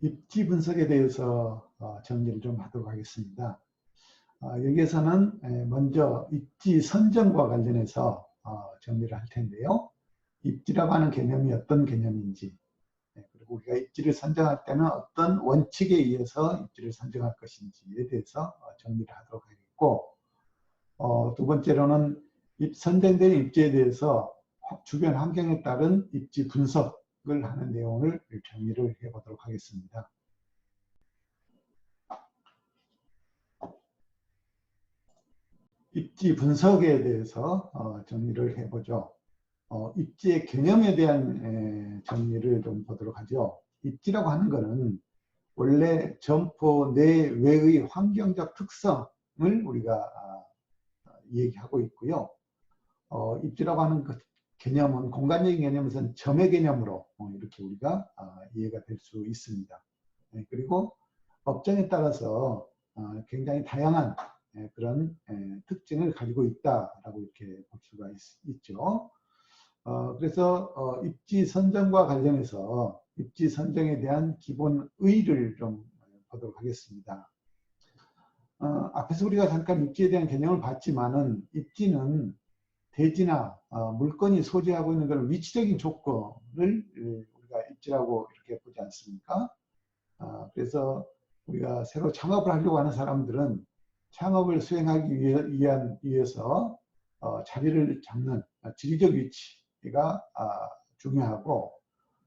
입지 분석에 대해서 정리를 좀 하도록 하겠습니다. 여기에서는 먼저 입지 선정과 관련해서 정리를 할 텐데요. 입지라고 하는 개념이 어떤 개념인지, 그리고 우리가 입지를 선정할 때는 어떤 원칙에 의해서 입지를 선정할 것인지에 대해서 정리를 하도록 하겠고, 두 번째로는 선정된 입지에 대해서 주변 환경에 따른 입지 분석을 하는 내용을 정리를 해보도록 하겠습니다. 입지 분석에 대해서 정리를 해보죠. 입지의 개념에 대한 정리를 좀 보도록 하죠. 입지라고 하는 것은 원래 점포 내외의 환경적 특성을 우리가 얘기하고 있고요. 입지라고 하는 그 개념은 공간적인 개념에서는 점의 개념으로 이렇게 우리가 이해가 될 수 있습니다. 그리고 업종에 따라서 굉장히 다양한 그런 특징을 가지고 있다라고 이렇게 볼 수가 있죠. 그래서 입지 선정과 관련해서 입지 선정에 대한 기본 의의를 좀 보도록 하겠습니다. 앞에서 우리가 잠깐 입지에 대한 개념을 봤지만은 입지는 대지나 물건이 소지하고 있는 그런 위치적인 조건을 우리가 입지라고 이렇게 보지 않습니까? 그래서 우리가 새로 창업을 하려고 하는 사람들은 창업을 수행하기 위해서 자리를 잡는 지리적 위치가 중요하고,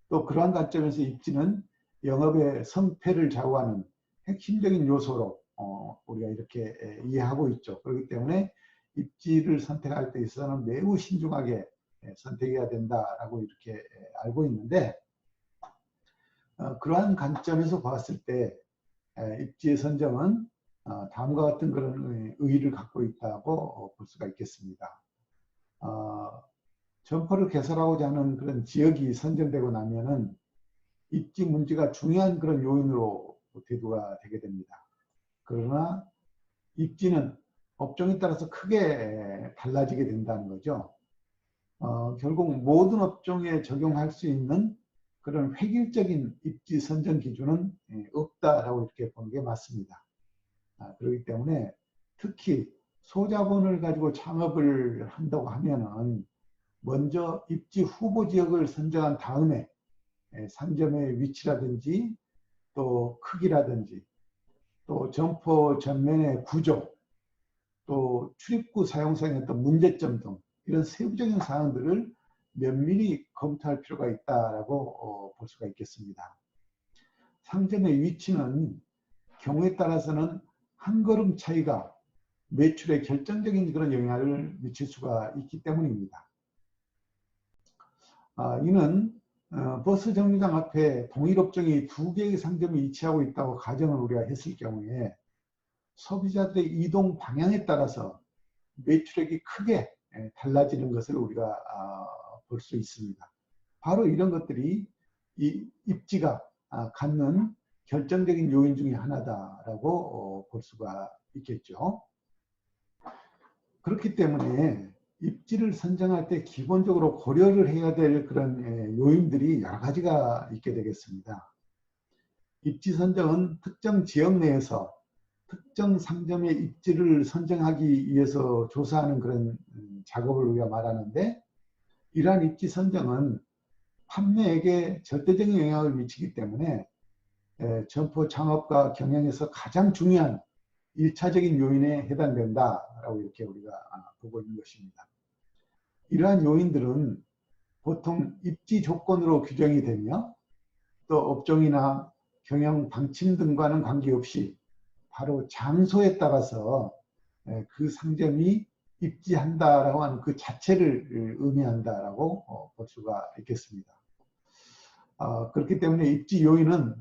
또 그러한 관점에서 입지는 영업의 성패를 좌우하는 핵심적인 요소로 우리가 이렇게 이해하고 있죠. 그렇기 때문에 입지를 선택할 때 있어서는 매우 신중하게 선택해야 된다라고 이렇게 알고 있는데, 그러한 관점에서 봤을 때 입지의 선정은 다음과 같은 그런 의의를 갖고 있다고 볼 수가 있겠습니다. 점포를 개설하고자 하는 그런 지역이 선정되고 나면은 입지 문제가 중요한 그런 요인으로 대두가 되게 됩니다. 그러나 입지는 업종에 따라서 크게 달라지게 된다는 거죠. 결국 모든 업종에 적용할 수 있는 그런 획일적인 입지 선정 기준은 없다라고 이렇게 보는 게 맞습니다. 그렇기 때문에 특히 소자본을 가지고 창업을 한다고 하면은 먼저 입지 후보 지역을 선정한 다음에 상점의 위치라든지 또 크기라든지 또 점포 전면의 구조, 또 출입구 사용성의 어떤 문제점 등 이런 세부적인 사항들을 면밀히 검토할 필요가 있다라고 볼 수가 있겠습니다. 상점의 위치는 경우에 따라서는 한 걸음 차이가 매출에 결정적인 그런 영향을 미칠 수가 있기 때문입니다. 이는 버스 정류장 앞에 동일 업종이 두 개의 상점이 위치하고 있다고 가정을 우리가 했을 경우에 소비자들의 이동 방향에 따라서 매출액이 크게 달라지는 것을 우리가 볼 수 있습니다. 바로 이런 것들이 이 입지가 갖는 결정적인 요인 중에 하나다라고 볼 수가 있겠죠. 그렇기 때문에 입지를 선정할 때 기본적으로 고려를 해야 될 그런 요인들이 여러 가지가 있게 되겠습니다. 입지 선정은 특정 지역 내에서 특정 상점의 입지를 선정하기 위해서 조사하는 그런 작업을 우리가 말하는데, 이러한 입지 선정은 판매액에 절대적인 영향을 미치기 때문에 점포 창업과 경영에서 가장 중요한 1차적인 요인에 해당된다라고 이렇게 우리가 보고 있는 것입니다. 이러한 요인들은 보통 입지 조건으로 규정이 되며 또 업종이나 경영 방침 등과는 관계없이 바로 장소에 따라서 그 상점이 입지한다라고 하는 그 자체를 의미한다라고 볼 수가 있겠습니다. 그렇기 때문에 입지 요인은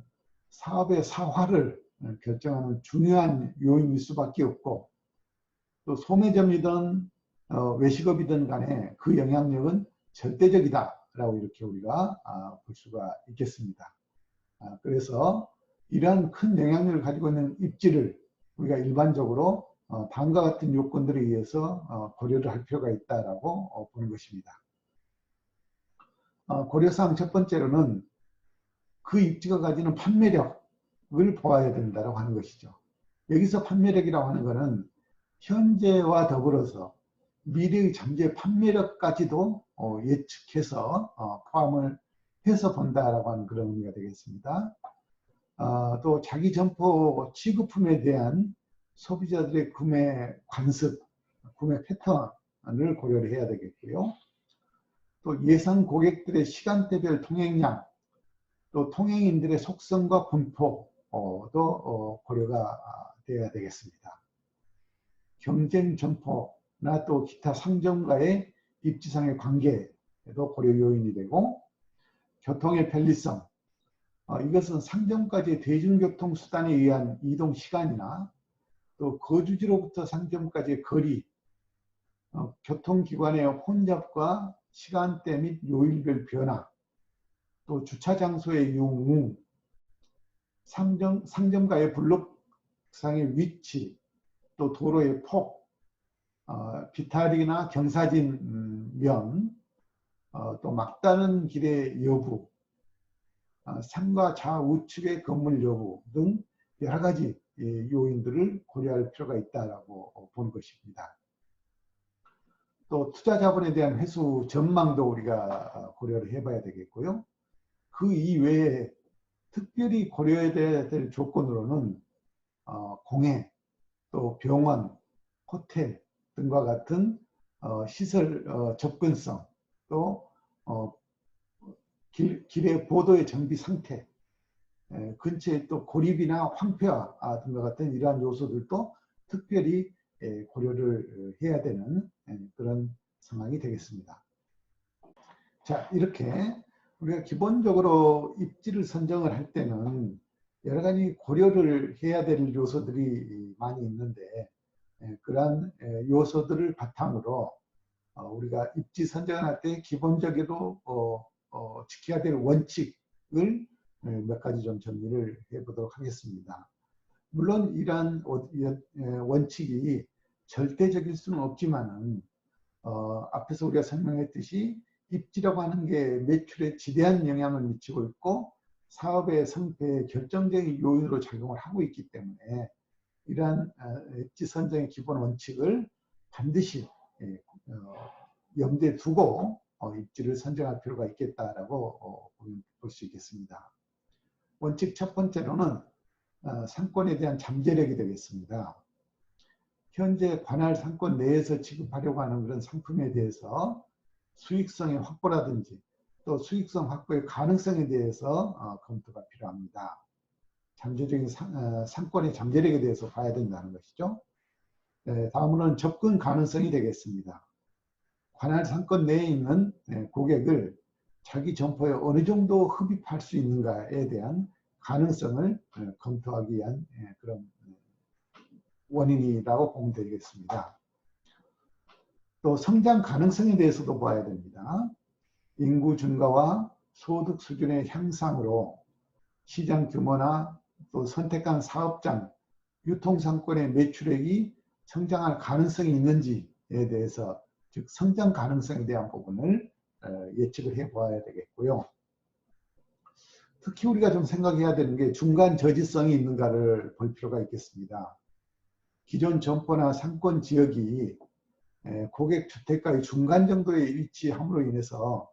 사업의 사활을 결정하는 중요한 요인일 수밖에 없고, 또 소매점이든 외식업이든 간에 그 영향력은 절대적이다라고 이렇게 우리가 볼 수가 있겠습니다. 그래서 이러한 큰 영향력을 가지고 있는 입지를 우리가 일반적으로 다음과 같은 요건들에 의해서 고려를 할 필요가 있다라고 보는 것입니다. 고려사항 첫 번째로는 그 입지가 가지는 판매력을 보아야 된다고 하는 것이죠. 여기서 판매력이라고 하는 것은 현재와 더불어서 미래의 잠재 판매력까지도 예측해서 포함을 해서 본다라고 하는 그런 의미가 되겠습니다. 또 자기 점포 취급품에 대한 소비자들의 구매 관습, 구매 패턴을 고려를 해야 되겠고요. 또 예상 고객들의 시간대별 통행량, 또 통행인들의 속성과 분포도 고려가 되어야 되겠습니다. 경쟁 점포나 또 기타 상점과의 입지상의 관계도 고려 요인이 되고, 교통의 편리성, 이것은 상점까지의 대중교통수단에 의한 이동 시간이나 또 거주지로부터 상점까지의 거리, 교통기관의 혼잡과 시간대 및 요일별 변화, 또 주차장소의 유무, 상점과의 블록상의 위치, 또 도로의 폭, 비탈이나 경사진 면, 또 막다른 길의 여부, 상과 좌우측의 건물 여부 등 여러 가지 요인들을 고려할 필요가 있다라고 보는 것입니다. 또 투자 자본에 대한 회수 전망도 우리가 고려를 해봐야 되겠고요. 그 이외에 특별히 고려해야 될 조건으로는 공해, 또 병원, 호텔 등과 같은 시설 접근성, 또 길의 보도의 정비 상태, 근처에 또 고립이나 황폐화 등과 같은 이러한 요소들도 특별히 고려를 해야 되는 그런 상황이 되겠습니다. 자, 이렇게 우리가 기본적으로 입지를 선정을 할 때는 여러 가지 고려를 해야 될 요소들이 많이 있는데, 그러한 요소들을 바탕으로 우리가 입지 선정을 할 때 기본적으로 지켜야 될 원칙을 몇 가지 좀 정리를 해보도록 하겠습니다. 물론 이러한 원칙이 절대적일 수는 없지만은 앞에서 우리가 설명했듯이 입지라고 하는 게 매출에 지대한 영향을 미치고 있고 사업의 성패에 결정적인 요인으로 작용을 하고 있기 때문에 이러한 입지 선정의 기본 원칙을 반드시 염두에 두고 입지를 선정할 필요가 있겠다라고 볼 수 있겠습니다. 원칙 첫 번째로는 상권에 대한 잠재력이 되겠습니다. 현재 관할 상권 내에서 지급하려고 하는 그런 상품에 대해서 수익성의 확보라든지 또 수익성 확보의 가능성에 대해서 검토가 필요합니다. 잠재적인 상권의 잠재력에 대해서 봐야 된다는 것이죠. 다음으로는 접근 가능성이 되겠습니다. 관할 상권 내에 있는 고객을 자기 점포에 어느 정도 흡입할 수 있는가에 대한 가능성을 검토하기 위한 그런 원인이라고 보면 되겠습니다. 또 성장 가능성에 대해서도 봐야 됩니다. 인구 증가와 소득 수준의 향상으로 시장 규모나 또 선택한 사업장, 유통상권의 매출액이 성장할 가능성이 있는지에 대해서, 즉 성장 가능성에 대한 부분을 예측을 해보아야 되겠고요. 특히 우리가 좀 생각해야 되는 게 중간 저지성이 있는가를 볼 필요가 있겠습니다. 기존 점포나 상권 지역이 고객 주택가의 중간 정도에 위치함으로 인해서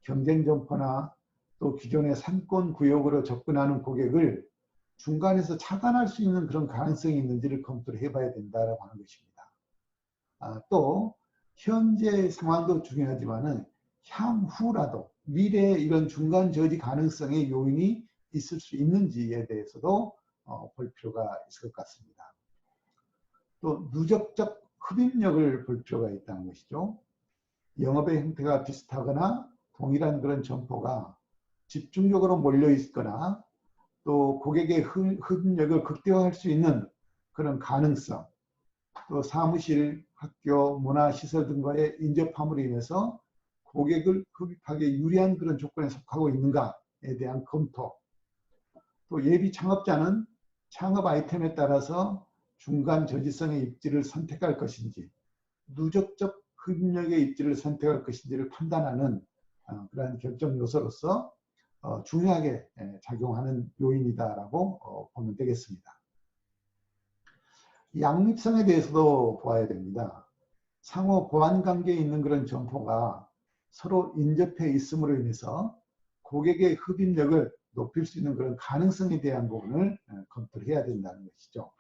경쟁 점포나 또 기존의 상권 구역으로 접근하는 고객을 중간에서 차단할 수 있는 그런 가능성이 있는지를 검토를 해봐야 된다고 하는 것입니다. 또 현재 상황도 중요하지만은 향후라도 미래에 이런 중간 저지 가능성의 요인이 있을 수 있는지에 대해서도 볼 필요가 있을 것 같습니다. 또 누적적 흡입력을 볼 필요가 있다는 것이죠. 영업의 형태가 비슷하거나 동일한 그런 점포가 집중적으로 몰려 있거나 또 고객의 흡입력을 극대화할 수 있는 그런 가능성, 또 사무실, 학교, 문화시설 등과의 인접함으로 인해서 고객을 흡입하기에 유리한 그런 조건에 속하고 있는가에 대한 검토, 또 예비 창업자는 창업 아이템에 따라서 중간 저지성의 입지를 선택할 것인지 누적적 흡입력의 입지를 선택할 것인지를 판단하는 그러한 결정 요소로서 중요하게 작용하는 요인이다라고 보면 되겠습니다. 양립성에 대해서도 보아야 됩니다. 상호 보완 관계에 있는 그런 점포가 서로 인접해 있음으로 인해서 고객의 흡입력을 높일 수 있는 그런 가능성에 대한 부분을 검토를 해야 된다는 것이죠.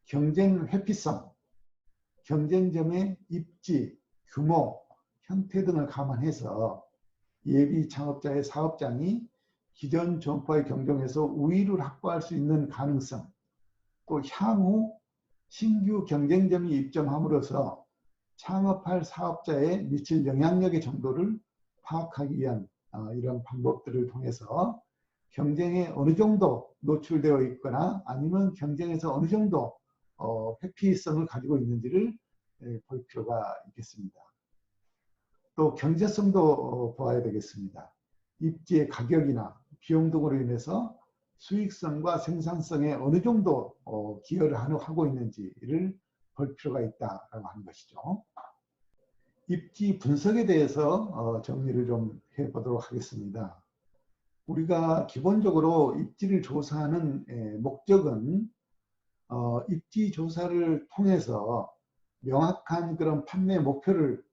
경쟁 회피성, 경쟁점의 입지, 규모, 형태 등을 감안해서 예비 창업자의 사업장이 기존 점포의 경쟁에서 우위를 확보할 수 있는 가능성, 또 향후 신규 경쟁점이 입점함으로써 창업할 사업자에 미칠 영향력의 정도를 파악하기 위한 이런 방법들을 통해서 경쟁에 어느 정도 노출되어 있거나 아니면 경쟁에서 어느 정도 회피성을 가지고 있는지를 볼 필요가 있겠습니다. 또 경제성도 보아야 되겠습니다. 입지의 가격이나 비용 등으로 인해서 수익성과 생산성에 어느 정도 기여를 하고 있는지를 볼 필요가 있다라고 하는 것이죠. 입지 분석에 대해서 정리를 좀 해보도록 하겠습니다. 우리가 기본적으로 입지를 조사하는 목적은 입지 조사를 통해서 명확한 그런 판매 목표를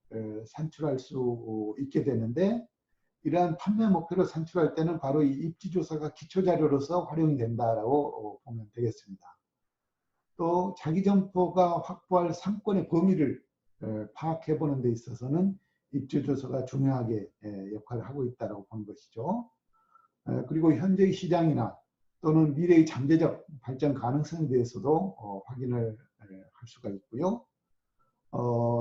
산출할 수 있게 되는데, 이러한 판매 목표를 산출할 때는 바로 이 입지조사가 기초자료로서 활용이 된다라고 보면 되겠습니다. 또 자기 점포가 확보할 상권의 범위를 파악해 보는 데 있어서는 입지조사가 중요하게 역할을 하고 있다고 보는 것이죠. 그리고 현재의 시장이나 또는 미래의 잠재적 발전 가능성에 대해서도 확인을 할 수가 있고요.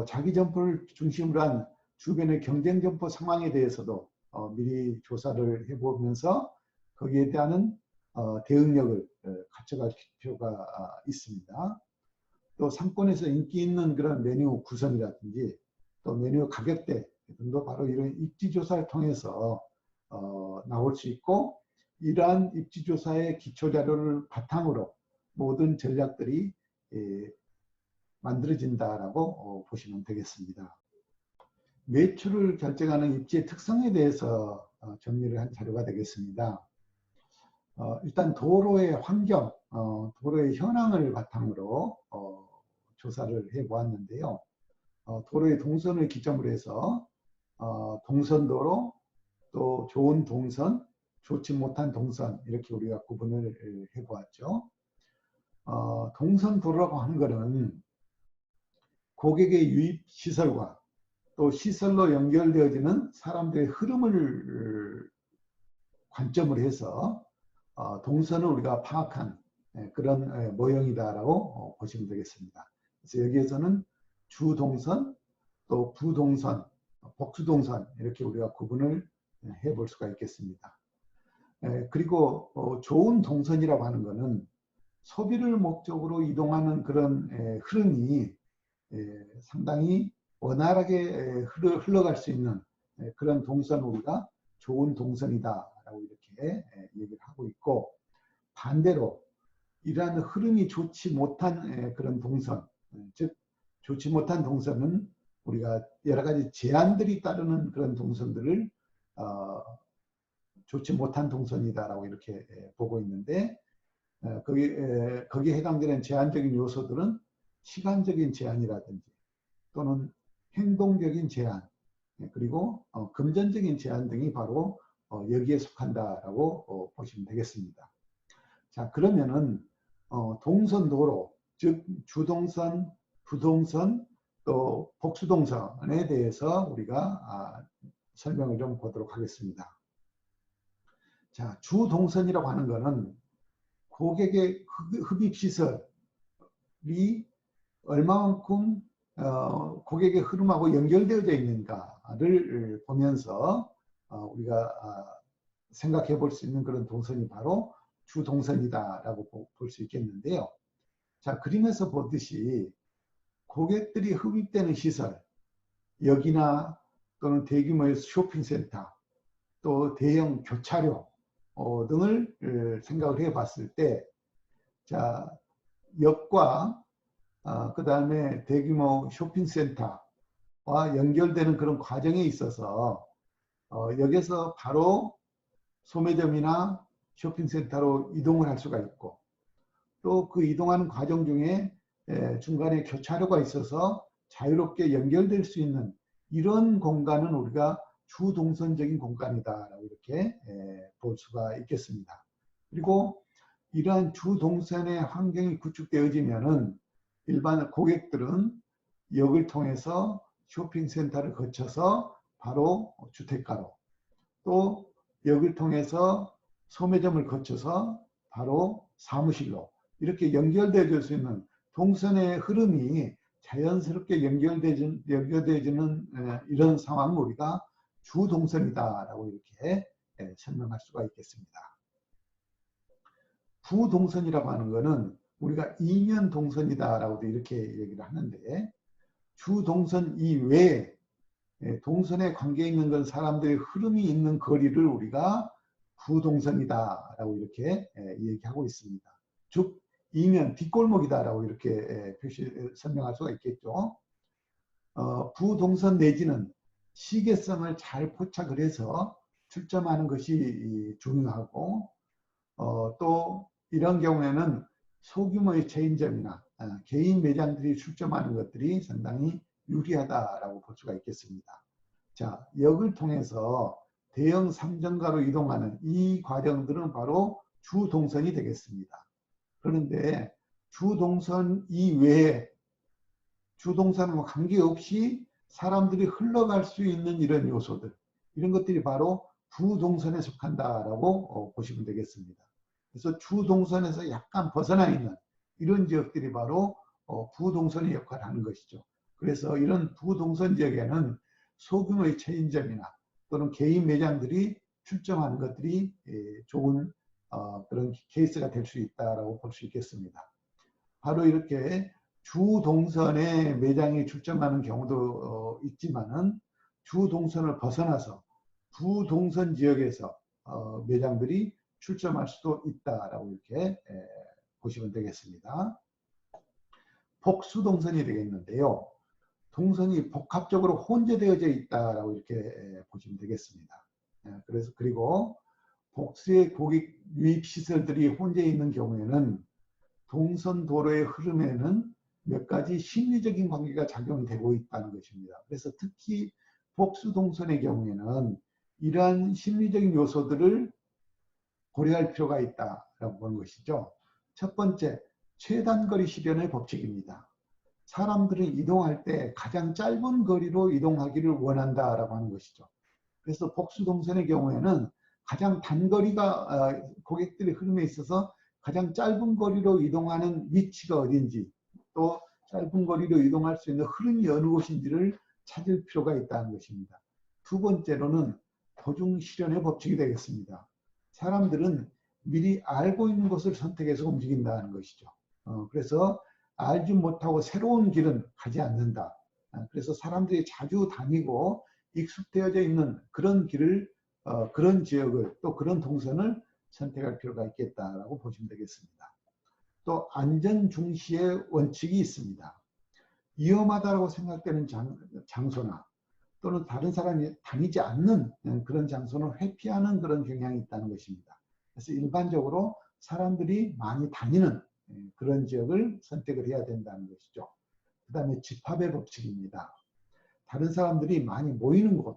자기 점포를 중심으로 한 주변의 경쟁 점포 상황에 대해서도 미리 조사를 해보면서 거기에 대한 대응력을 갖춰갈 필요가 있습니다. 또 상권에서 인기 있는 그런 메뉴 구성이라든지 또 메뉴 가격대 등도 바로 이런 입지조사를 통해서 나올 수 있고, 이러한 입지조사의 기초자료를 바탕으로 모든 전략들이 만들어진다라고 보시면 되겠습니다. 매출을 결정하는 입지의 특성에 대해서 정리를 한 자료가 되겠습니다. 일단 도로의 환경, 도로의 현황을 바탕으로 조사를 해보았는데요. 도로의 동선을 기점으로 해서 동선도로, 또 좋은 동선, 좋지 못한 동선, 이렇게 우리가 구분을 해보았죠. 동선도로라고 하는 것은 고객의 유입 시설과 또 시설로 연결되어지는 사람들의 흐름을 관점으로 해서 동선을 우리가 파악한 그런 모형이다라고 보시면 되겠습니다. 그래서 여기에서는 주동선, 또 부동선, 복수동선, 이렇게 우리가 구분을 해볼 수가 있겠습니다. 그리고 좋은 동선이라고 하는 것은 소비를 목적으로 이동하는 그런 흐름이 상당히 원활하게 흘러갈 수 있는 그런 동선, 우리가 좋은 동선이다라고 이렇게 얘기를 하고 있고, 반대로 이러한 흐름이 좋지 못한 그런 동선, 즉 좋지 못한 동선은 우리가 여러 가지 제한들이 따르는 그런 동선들을 좋지 못한 동선이다라고 이렇게 보고 있는데, 거기에 해당되는 제한적인 요소들은 시간적인 제한이라든지 또는 행동적인 제한, 그리고 금전적인 제한 등이 바로 여기에 속한다라고 보시면 되겠습니다. 자, 그러면은 동선도로, 즉 주동선, 부동선, 또 복수동선에 대해서 우리가 설명을 좀 보도록 하겠습니다. 자, 주동선이라고 하는 것은 고객의 흡입시설이 얼마만큼 고객의 흐름하고 연결되어져 있는가를 보면서 우리가 생각해 볼 수 있는 그런 동선이 바로 주동선이다라고 볼 수 있겠는데요. 자, 그림에서 보듯이 고객들이 흡입되는 시설, 역이나 또는 대규모의 쇼핑센터, 또 대형 교차로 등을 생각을 해 봤을 때, 자, 역과 그 다음에 대규모 쇼핑센터와 연결되는 그런 과정에 있어서 여기서 바로 소매점이나 쇼핑센터로 이동을 할 수가 있고, 또 그 이동하는 과정 중에 중간에 교차로가 있어서 자유롭게 연결될 수 있는 이런 공간은 우리가 주동선적인 공간이다라고 이렇게 볼 수가 있겠습니다. 그리고 이러한 주동선의 환경이 구축되어지면은 일반 고객들은 역을 통해서 쇼핑센터를 거쳐서 바로 주택가로, 또 역을 통해서 소매점을 거쳐서 바로 사무실로 이렇게 연결되어질 수 있는 동선의 흐름이 자연스럽게 연결되어지는 이런 상황을 우리가 주동선이다라고 이렇게 설명할 수가 있겠습니다. 부동선이라고 하는 것은 우리가 이면 동선이다라고도 이렇게 얘기를 하는데, 주동선 이외에 동선에 관계 있는 건 사람들의 흐름이 있는 거리를 우리가 부동선이다라고 이렇게 얘기하고 있습니다. 즉 이면 뒷골목이다라고 이렇게 설명할 수가 있겠죠. 부동선 내지는 시계성을 잘 포착을 해서 출점하는 것이 중요하고, 또 이런 경우에는 소규모의 체인점이나 개인 매장들이 출점하는 것들이 상당히 유리하다라고 볼 수가 있겠습니다. 자, 역을 통해서 대형 상점가로 이동하는 이 과정들은 바로 주동선이 되겠습니다. 그런데 주동선 이외에 주동선과 관계없이 사람들이 흘러갈 수 있는 이런 요소들, 이런 것들이 바로 부동선에 속한다라고 보시면 되겠습니다. 그래서 주동선에서 약간 벗어나 있는 이런 지역들이 바로 부동선의 역할을 하는 것이죠. 그래서 이런 부동선 지역에는 소규모의 체인점이나 또는 개인 매장들이 출점하는 것들이 좋은 그런 케이스가 될 수 있다고 볼 수 있겠습니다. 바로 이렇게 주동선에 매장이 출점하는 경우도 있지만은 주동선을 벗어나서 부동선 지역에서 매장들이 출점할 수도 있다라고 이렇게 보시면 되겠습니다. 복수동선이 되겠는데요. 동선이 복합적으로 혼재되어져 있다라고 이렇게 보시면 되겠습니다. 그래서 그리고 복수의 고객 유입 시설들이 혼재 있는 경우에는 동선 도로의 흐름에는 몇 가지 심리적인 관계가 작용되고 있다는 것입니다. 그래서 특히 복수 동선의 경우에는 이러한 심리적인 요소들을 고려할 필요가 있다라고 보는 것이죠. 첫 번째, 최단거리 실현의 법칙입니다. 사람들은 이동할 때 가장 짧은 거리로 이동하기를 원한다라고 하는 것이죠. 그래서 복수 동선의 경우에는 가장 단거리가 고객들의 흐름에 있어서 가장 짧은 거리로 이동하는 위치가 어딘지, 또 짧은 거리로 이동할 수 있는 흐름이 어느 곳인지를 찾을 필요가 있다는 것입니다. 두 번째로는 도중 실현의 법칙이 되겠습니다. 사람들은 미리 알고 있는 것을 선택해서 움직인다는 것이죠. 그래서 알지 못하고 새로운 길은 가지 않는다. 그래서 사람들이 자주 다니고 익숙되어져 있는 그런 길을, 그런 지역을, 또 그런 동선을 선택할 필요가 있겠다라고 보시면 되겠습니다. 또 안전 중시의 원칙이 있습니다. 위험하다고 생각되는 장소나 또는 다른 사람이 다니지 않는 그런 장소는 회피하는 그런 경향이 있다는 것입니다. 그래서 일반적으로 사람들이 많이 다니는 그런 지역을 선택을 해야 된다는 것이죠. 그 다음에 집합의 법칙입니다. 다른 사람들이 많이 모이는 곳,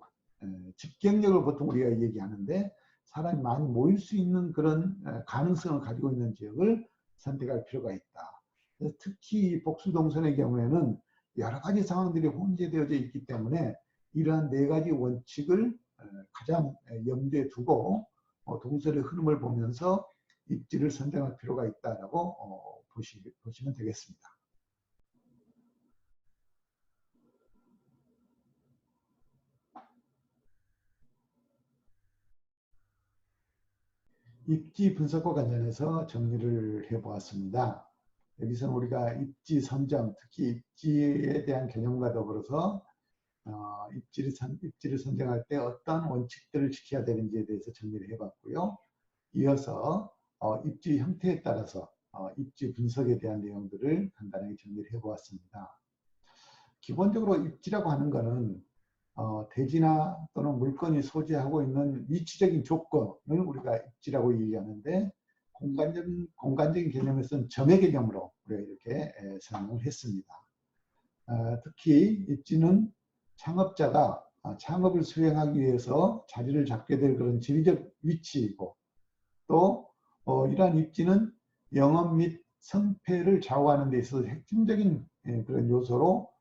집경력을 보통 우리가 얘기하는데, 사람이 많이 모일 수 있는 그런 가능성을 가지고 있는 지역을 선택할 필요가 있다. 특히 복수동선의 경우에는 여러 가지 상황들이 혼재되어져 있기 때문에 이러한 네 가지 원칙을 가장 염두에 두고 동선의 흐름을 보면서 입지를 선정할 필요가 있다라고 보시면 되겠습니다. 입지 분석과 관련해서 정리를 해보았습니다. 여기서 우리가 입지 선정, 특히 입지에 대한 개념과 더불어서 입지를 선정할 때 어떤 원칙들을 지켜야 되는지에 대해서 정리를 해봤고요. 이어서 입지 형태에 따라서 입지 분석에 대한 내용들을 간단하게 정리를 해보았습니다. 기본적으로 입지라고 하는 것은 대지나 또는 물건이 소지하고 있는 위치적인 조건을 우리가 입지라고 얘기하는데 공간적인 개념에서는 점의 개념으로 우리가 이렇게 사용을 했습니다. 특히 입지는 창업자가 창업을 수행하기 위해서 자리를 잡게 될 그런 지리적 위치이고 또 이러한 입지는 영업 및 성패를 좌우하는 데 있어서 핵심적인 그런 요소로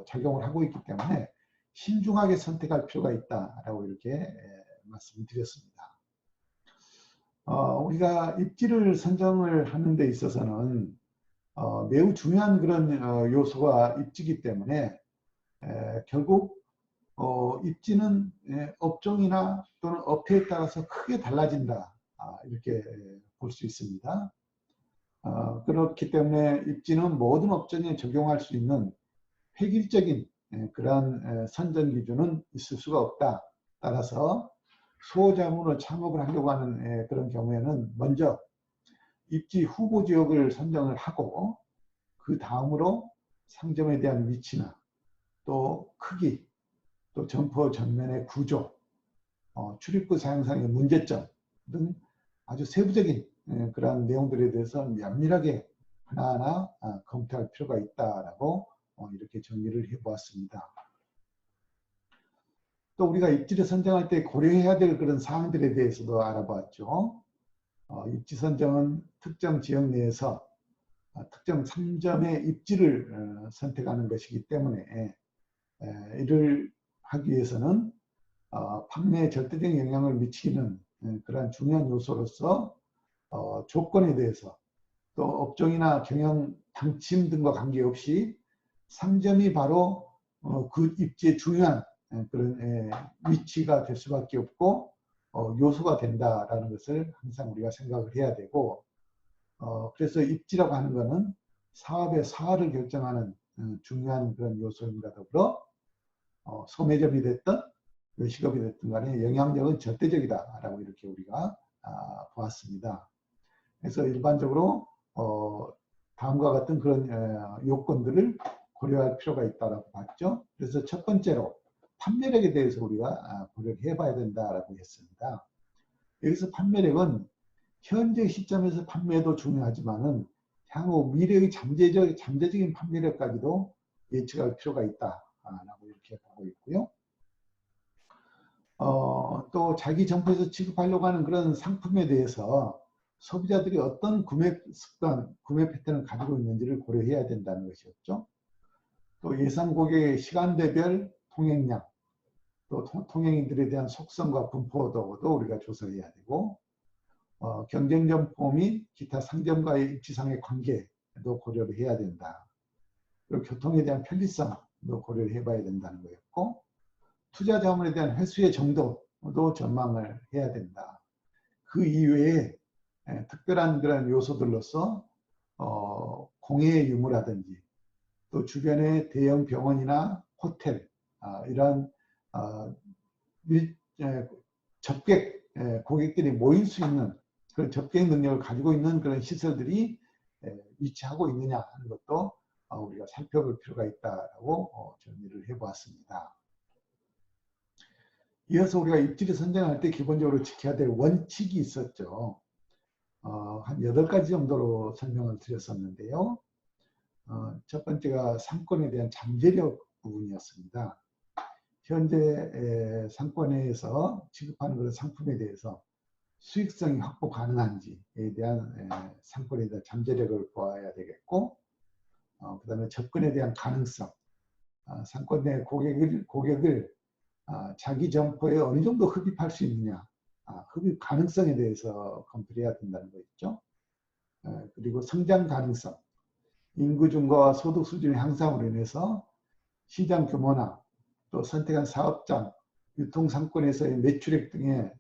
작용을 하고 있기 때문에 신중하게 선택할 필요가 있다라고 이렇게 말씀을 드렸습니다. 우리가 입지를 선정을 하는 데 있어서는 매우 중요한 그런 요소가 입지이기 때문에 결국 입지는 업종이나 또는 업태에 따라서 크게 달라진다 이렇게 볼 수 있습니다. 그렇기 때문에 입지는 모든 업종에 적용할 수 있는 획일적인 그러한 선정 기준은 있을 수가 없다. 따라서 소자문으로 창업을 하려고 하는 그런 경우에는 먼저 입지 후보 지역을 선정을 하고 그 다음으로 상점에 대한 위치나 또 크기, 또 점포 전면의 구조, 출입구 사용상의 문제점 등 아주 세부적인 그러한 내용들에 대해서 면밀하게 하나하나 검토할 필요가 있다라고 이렇게 정리를 해보았습니다. 또 우리가 입지를 선정할 때 고려해야 될 그런 사항들에 대해서도 알아봤죠. 입지 선정은 특정 지역 내에서 특정 상점의 입지를 선택하는 것이기 때문에 이를 하기 위해서는 판매에 절대적인 영향을 미치는 그러한 중요한 요소로서 조건에 대해서 또 업종이나 경영 방침 등과 관계없이 상점이 바로 그 입지의 중요한 그런 위치가 될 수밖에 없고 요소가 된다라는 것을 항상 우리가 생각을 해야 되고 그래서 입지라고 하는 것은 사업의 사활을 결정하는 중요한 그런 요소인가 더불어 소매점이 됐든 외식업이 됐든 간에 영향력은 절대적이다라고 이렇게 우리가 보았습니다. 그래서 일반적으로 다음과 같은 그런 요건들을 고려할 필요가 있다고 봤죠. 그래서 첫 번째로 판매력에 대해서 우리가 고려를 해봐야 된다라고 했습니다. 여기서 판매력은 현재 시점에서 판매도 중요하지만은 향후 미래의 잠재적인 판매력까지도 예측할 필요가 있다라고 이렇게 보고 있고요. 또 자기 점포에서 취급하려고 하는 그런 상품에 대해서 소비자들이 어떤 구매 습관, 구매 패턴을 가지고 있는지를 고려해야 된다는 것이었죠. 또 예상 고객의 시간대별 통행량, 또 통행인들에 대한 속성과 분포도도 우리가 조사해야 되고 경쟁점포 및 기타 상점과의 입지상의 관계도 고려를 해야 된다. 그리고 교통에 대한 편리성도 고려를 해봐야 된다는 거였고 투자 자금에 대한 회수의 정도도 전망을 해야 된다. 그 이외에 특별한 그런 요소들로서 공해의 유무라든지 또 주변의 대형 병원이나 호텔 이런 접객 고객들이 모일 수 있는 그런 접객 능력을 가지고 있는 그런 시설들이 위치하고 있느냐 하는 것도 우리가 살펴볼 필요가 있다고 정리를 해보았습니다. 이어서 우리가 입지를 선정할 때 기본적으로 지켜야 될 원칙이 있었죠. 한 8가지 정도로 설명을 드렸었는데요. 첫 번째가 상권에 대한 잠재력 부분이었습니다. 현재 상권에서 취급하는 그런 상품에 대해서 수익성이 확보 가능한지에 대한 상권에 대한 잠재력을 보아야 되겠고 그 다음에 접근에 대한 가능성, 상권 내 고객을 자기 점포에 어느 정도 흡입할 수 있느냐, 흡입 가능성에 대해서 검토를 해야 된다는 거 있죠. 그리고 성장 가능성, 인구 증가와 소득 수준의 향상으로 인해서 시장 규모나 또 선택한 사업장, 유통 상권에서의 매출액 등에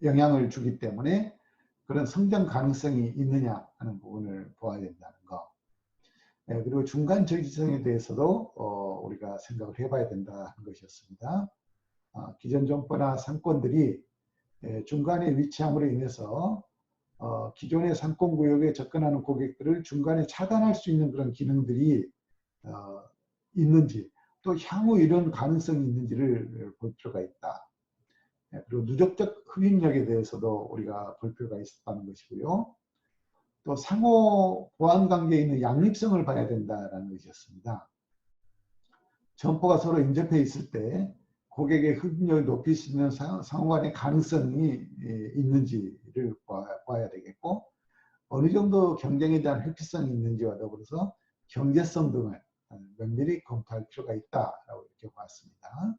영향을 주기 때문에 그런 성장 가능성이 있느냐 하는 부분을 보아야 된다는 거. 그리고 중간 적지성에 대해서도 우리가 생각을 해봐야 된다는 것이었습니다. 기존 점포나 상권들이 중간에 위치함으로 인해서 기존의 상권구역에 접근하는 고객들을 중간에 차단할 수 있는 그런 기능들이 있는지 또 향후 이런 가능성이 있는지를 볼 필요가 있다. 그리고 누적적 흡입력에 대해서도 우리가 볼 필요가 있었다는 것이고요. 또 상호 보완 관계에 있는 양립성을 봐야 된다는 것이었습니다. 점포가 서로 인접해 있을 때 고객의 흡입력을 높일 수 있는 상호 간의 가능성이 있는지를 봐야 되겠고, 어느 정도 경쟁에 대한 회피성이 있는지와 더불어서 경제성 등을 면밀히 검토할 필요가 있다라고 이렇게 봤습니다.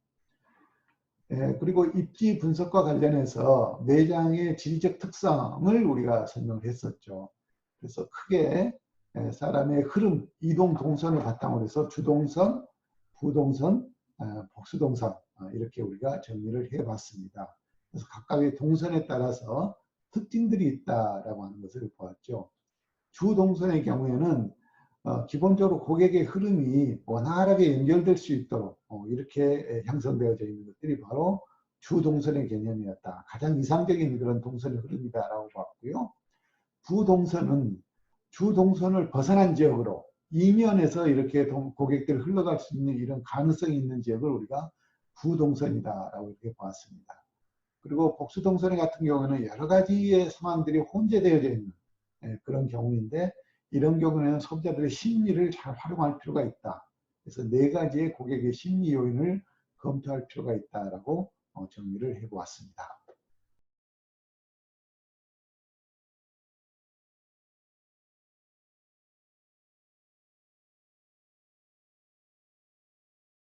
그리고 입지 분석과 관련해서 매장의 지리적 특성을 우리가 설명을 했었죠. 그래서 크게 사람의 흐름, 이동 동선을 바탕으로 해서 주동선, 부동선, 복수동선 이렇게 우리가 정리를 해봤습니다. 그래서 각각의 동선에 따라서 특징들이 있다라고 하는 것을 보았죠. 주동선의 경우에는 기본적으로 고객의 흐름이 원활하게 연결될 수 있도록 이렇게 형성되어져 있는 것들이 바로 주동선의 개념이었다. 가장 이상적인 그런 동선의 흐름이다라고 봤고요. 부동선은 주동선을 벗어난 지역으로 이면에서 이렇게 고객들이 흘러갈 수 있는 이런 가능성이 있는 지역을 우리가 부동선이다라고 이렇게 보았습니다. 그리고 복수동선 같은 경우는 여러 가지의 상황들이 혼재되어져 있는 그런 경우인데, 이런 경우에는 소비자들의 심리를 잘 활용할 필요가 있다. 그래서 4가지의 고객의 심리 요인을 검토할 필요가 있다라고 정리를 해보았습니다.